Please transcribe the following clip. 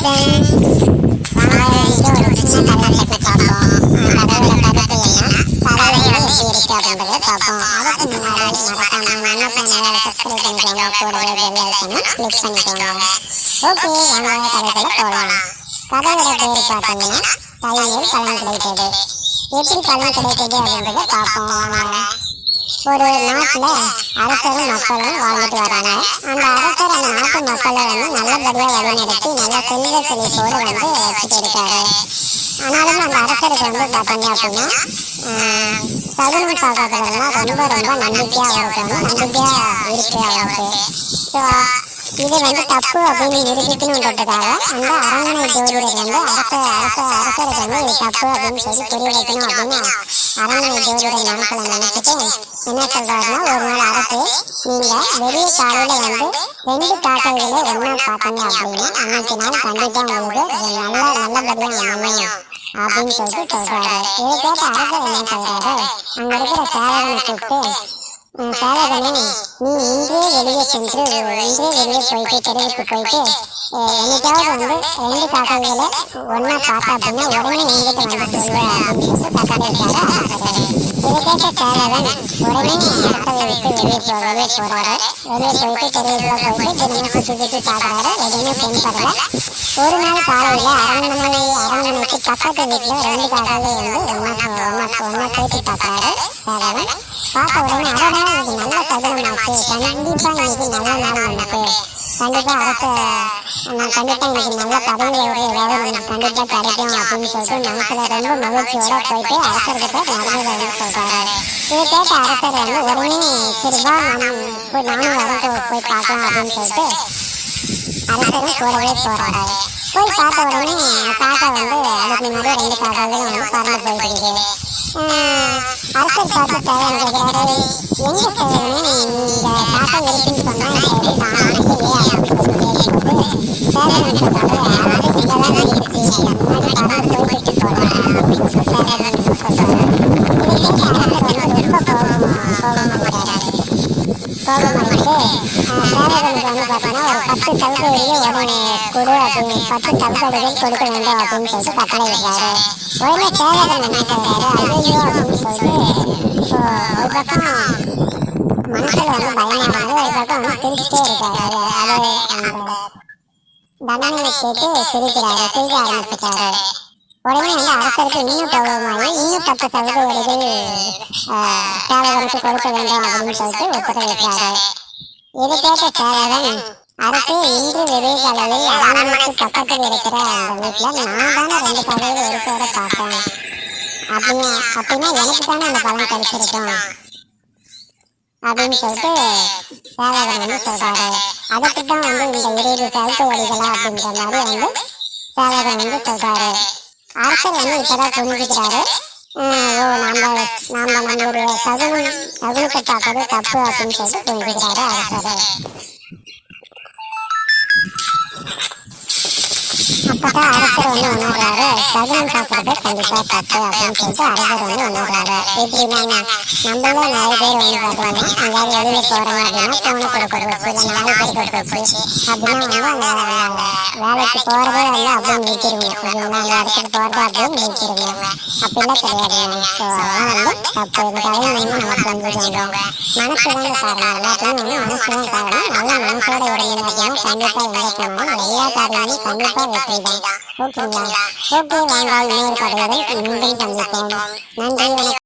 Friends, வாங்க இன்னைக்கு ஒரு சின்ன கதை பற்றி பார்ப்போம். கதையோட கருத்து என்ன, கதை எப்படி இருக்கு அப்படின்றத பார்ப்போம். அதுக்கு முன்னாடி மறக்காம நம்ம சேனலை சப்ஸ்கிரைப் பண்ணிக்கோங்க, கூடவே பெல் ஐகானை கிளிக் பண்ணிக்கோங்க. ஓகே, வாங்க கதைக்குள்ள போகலாம். கதையோட பேர் பார்த்தீங்கன்னா கையில் பலன் கிடைத்தது. எப்படி பலன் கிடைத்தது அப்படின்றத பார்ப்போம். வாங்க. ஒரு நாட்டில் அரசரும் மக்களும் வாழ்ந்துட்டு வராங்க. அந்த அரசர் அந்த நாட்டு மக்களை நல்லபடியாக வழிநடத்தி நல்ல செல்வ செழிப்போடு வச்சுட்டு இருக்காரு. ஆனாலும் அந்த அரசருக்கு பார்த்தீங்க அப்படின்னா சகுனம் பார்க்கறதுலாம் ரொம்ப ரொம்ப நம்பிக்கையாக அவருக்கு நம்பிக்கையாக இருக்கு அவருக்கு. ஸோ இது தப்பு அப்படின்னு நிரூபிக்கணுன்றதுக்காக அந்த அரண்மனை ஜோதிடர் அரசருக்கு இது தப்பு அப்படின்னு சொல்லி புரிய வைக்கணும் அப்படின்னு அரண்மனை ஜோதிடர் மனசுல நினைச்சிட்டு என்ன சொல்றாருன்னா, ஒரு நாள் அரசு, நீங்க வெளியே காலையில 2 காக்கைகளை ஒன்னா பார்த்தீங்க அப்படின்னா அன்னைக்கு நாள் கண்டிப்பா உங்களுக்கு நல்லபடியா அமையும் அப்படின்னு சொல்றாரு. இதை கேட்ட அரசர் என்ன சொல்றாரு, அங்க இருக்கிற சேவகனை கூப்பிட்டு, சேவகனே, நீ இன்றே வெளியே போயிட்டு தெருவுக்கு போயிட்டு என்னைக்காவது 2 காக்கைகளை ஒன்னா பார்த்தா அப்படின்னா உடனே எங்கிட்ட சொல்லுவேன் அப்படின்னு கட்டளை இருக்காரு அரசர். இதை கேட்ட சேவகன் உடனே அரசரை விட்டு வெளியே போறாரு. வெளியே போயிட்டு தெருவுக்குள்ள போயிட்டு தினமும் சுற்றி பார்க்கறாரு. எதுவுமே தென்படல. ஒரு நாள் காலையில அரண்மனைக்கு பக்கத்து வீட்டுல 2 காக்கைகளை ஒன்னா சேர்த்து பார்க்கறாரு சேவகன். பார்த்த உடனே அதனால இது நல்ல சகுனமாச்சு, கண்டிப்பா இன்னைக்கு நல்ல நாள் நமக்கு, கண்டிப்பா இன்னைக்கு நல்ல பதவியோட ஏதாவது நமக்கு கண்டிப்பா கிடைக்கும் அப்படின்னு சொல்லிட்டு மனசுல ரொம்ப மகிழ்ச்சியோட போயிட்டு அரசர்கிட்ட நடந்ததை சொல்றாரு. இதை கேட்ட அரசர் உடனே சரிவா நானும் வரேன் போய் பார்க்கலாம் அப்படின்னு சொல்லிட்டு அரசரும் கூடவே போறாரு. போய் பார்த்த உடனே காக்கா அதுக்கு முன்னாடி 2 காக்காகளும் பறந்து போயிட்டு அரசர் பார்த்து சேவகன் கேட்கிறாரு, எங்க சேவகனே இந்த காக்கா இருக்குன்னு சொன்னா சரி தானே அப்படின்னு சேவகன் சொல்றாரு, அரசு இங்கதான் இருக்கு, முன்னாடி பறந்து போயிட்டு போலாம் அப்படின்னு சேவகன் சொல்றாரு. இதை கேட்ட அரசர் ரொம்ப கோபமாயிட்டாரு. சேவகனுக்கு பார்த்தீங்கன்னா ஒரு 10 சவுக்கடிகள் கொடு அப்படின்னு 10 சவுக்கடிகள் கொடுக்க வேண்டும் அப்படின்னு சொல்லிட்டு கட்டளை விடுறாரு. உடனே சேவகன் என்ன செய்யறாரு, ஐயோ அப்படின்னு சொல்லிட்டு ஒரு பக்கம் மனசுல பயமா இருந்து ஒரு பக்கம் சிரிச்சுட்டே இருக்காரு. அது அந்த தண்டனையை கேட்டு சிரிக்க ஆரம்பிச்சுட்டாரு. உடனே அரசருக்கு இன்னும் கோபமாகி இன்னும் 10 சவுக்கடிகள் சேவகனுக்கு கொடுக்க வேண்டும் அப்படின்னு சொல்லிட்டு உத்தரவிட்டாரு. இதை கேட்ட சேவகன், அரசு இன்று விடியகாலையில் அரண்மனைக்கு பக்கத்தில் இருக்கிற அந்த வீட்டுல நான் தானே 2 காலையில் ஒரு சேர பார்த்தேன், அப்படின்னா எனக்கு தானே அந்த பலன் கிடைச்சிருக்கும் அப்படின்னு சொல்லிட்டு சேவகன் சொல்றாரு. அதுக்கு தான் இந்த 20 சவுக்கடிகளா அப்படின்ற மாதிரி சேவகன் சொல்றாரு. அரசர் இப்பதான் புரிஞ்சுக்கிறாரு, நம்மளுடைய சகுனத்தை பார்க்கறது தப்பு அப்படின்னு சொல்லிட்டு புரிஞ்சுக்கிறாரு அரசர். அப்பதான் அரசர் உணர்றாரு, சகுனம் பார்க்கறது கண்டிப்பா தப்பு அப்படின்னு சொல்லிட்டு அரசர் உணர்றாரு. எப்படின்னா, நம்மள நிறைய பேர் பார்த்தோம்னா எங்கேயாவது வெளியில போறாங்க அப்படின்னா போனை கொடுக்கறது வச்சு இல்லை நாலு பேர் கொடுக்க வச்சு அப்படின்னா அந்த வேலைக்கு போறதே அப்படியே நிறுத்திடுங்க. ஓகேங்களா, அந்த இடத்துக்கு போறதே அப்படியே நிறுத்திடுங்க. அப்படிலாம் கிடையாதுங்க. ஸோ அதெல்லாம் தப்பு. இந்த கதையை நம்ம புரிஞ்சுக்கோங்க. மனசு தான் காரணம், எல்லாத்துக்குமே மனசு தான் காரணம். நல்ல மனசோட இருந்தீங்க அப்படின்னா கண்டிப்பா எங்க போனாலும் எல்லா காரியமும் கண்டிப்பா வெற்றி தான். ஓகேங்களா? ஓகே, வாங்க இன்னொரு கதையுடன் மீண்டும் சந்திப்போம். நன்றி, வணக்கம்.